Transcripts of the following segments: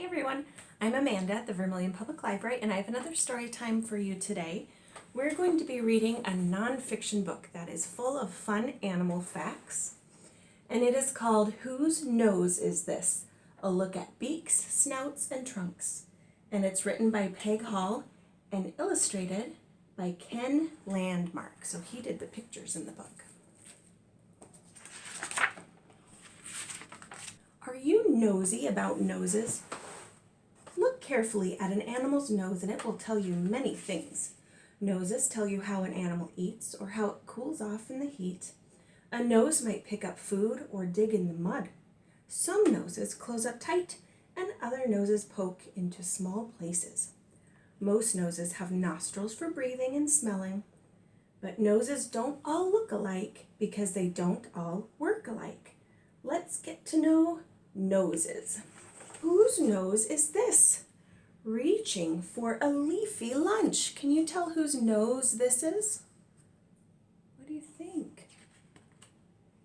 Hi everyone, I'm Amanda at the Vermilion Public Library and I have another story time for you today. We're going to be reading a nonfiction book that is full of fun animal facts, and it is called Whose Nose Is This? A Look at Beaks, Snouts, and Trunks. And it's written by Peg Hall and illustrated by Ken Landmark. So he did the pictures in the book. Are you nosy about noses? Look carefully at an animal's nose and it will tell you many things. Noses tell you how an animal eats or how it cools off in the heat. A nose might pick up food or dig in the mud. Some noses close up tight and other noses poke into small places. Most noses have nostrils for breathing and smelling, but noses don't all look alike because they don't all work alike. Let's get to know noses. Whose nose is this? Reaching for a leafy lunch. Can you tell whose nose this is? What do you think?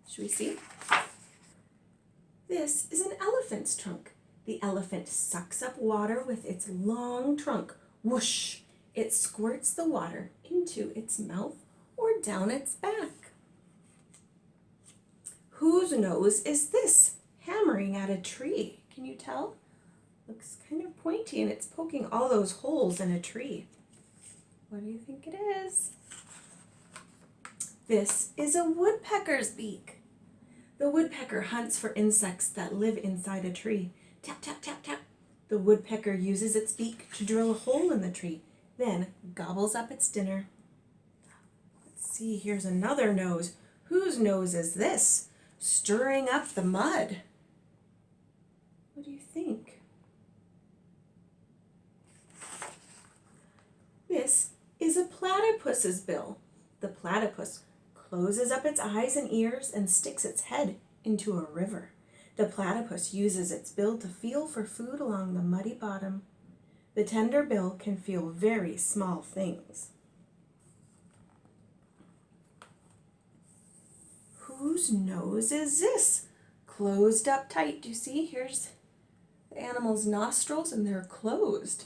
Should we see? This is an elephant's trunk. The elephant sucks up water with its long trunk. Whoosh! It squirts the water into its mouth or down its back. Whose nose is this? Hammering at a tree. Can you tell? Looks kind of pointy and it's poking all those holes in a tree. What do you think it is? This is a woodpecker's beak. The woodpecker hunts for insects that live inside a tree. Tap, tap, tap, tap. The woodpecker uses its beak to drill a hole in the tree, then gobbles up its dinner. Let's see, here's another nose. Whose nose is this? Stirring up the mud. What do you think? This is a platypus's bill. The platypus closes up its eyes and ears and sticks its head into a river. The platypus uses its bill to feel for food along the muddy bottom. The tender bill can feel very small things. Whose nose is this? Closed up tight. Do you see? Here's the animal's nostrils and they're closed.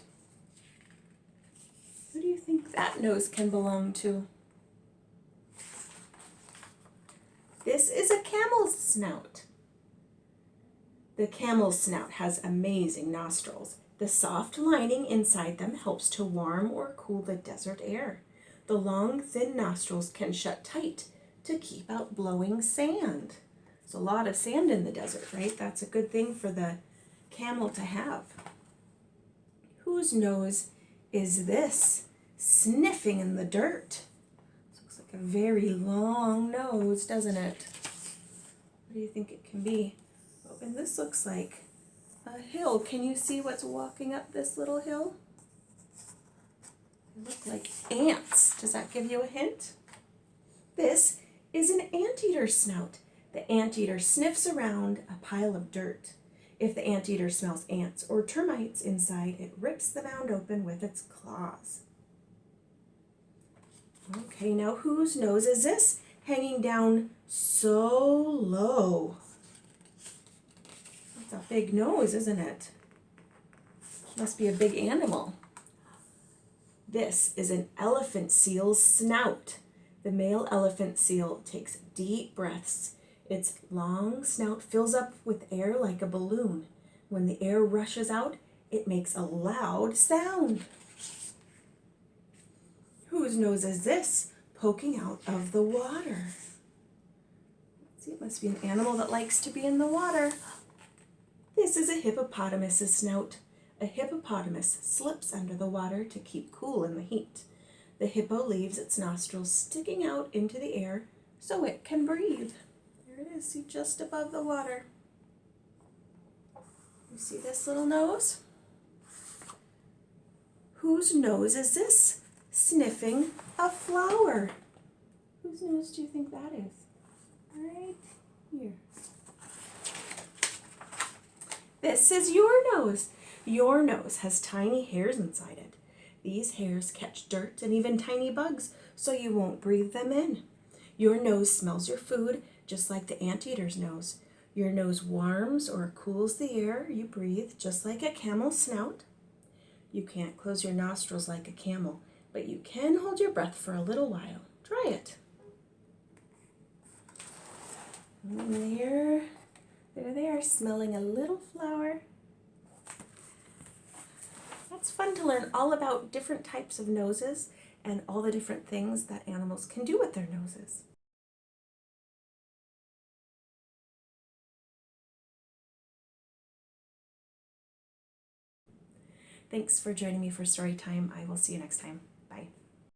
Who do you think that nose can belong to? This is a camel's snout. The camel's snout has amazing nostrils. The soft lining inside them helps to warm or cool the desert air. The long, thin nostrils can shut tight to keep out blowing sand. There's a lot of sand in the desert, right? That's a good thing for the camel to have. Whose nose is this? Sniffing in the dirt. This looks like a very long nose, doesn't it? What do you think it can be? Oh, and this looks like a hill. Can you see what's walking up this little hill? They look like ants. Does that give you a hint? This is an anteater snout. The anteater sniffs around a pile of dirt. If the anteater smells ants or termites inside, it rips the mound open with its claws. Okay, now whose nose is this? Hanging down so low. That's a big nose, isn't it? Must be a big animal. This is an elephant seal's snout. The male elephant seal takes deep breaths. Its long snout fills up with air like a balloon. When the air rushes out, it makes a loud sound. Whose nose is this? Poking out of the water. Let's see, it must be an animal that likes to be in the water. This is a hippopotamus's snout. A hippopotamus slips under the water to keep cool in the heat. The hippo leaves its nostrils sticking out into the air so it can breathe. There it is, see, just above the water. You see this little nose? Whose nose is this? Sniffing a flower. Whose nose do you think that is? Right here. This is your nose. Your nose has tiny hairs inside it. These hairs catch dirt and even tiny bugs, so you won't breathe them in. Your nose smells your food just like the anteater's nose. Your nose warms or cools the air you breathe, just like a camel's snout. You can't close your nostrils like a camel, but you can hold your breath for a little while. Try it. And there they are, smelling a little flower. It's fun to learn all about different types of noses and all the different things that animals can do with their noses. Thanks for joining me for story time. I will see you next time.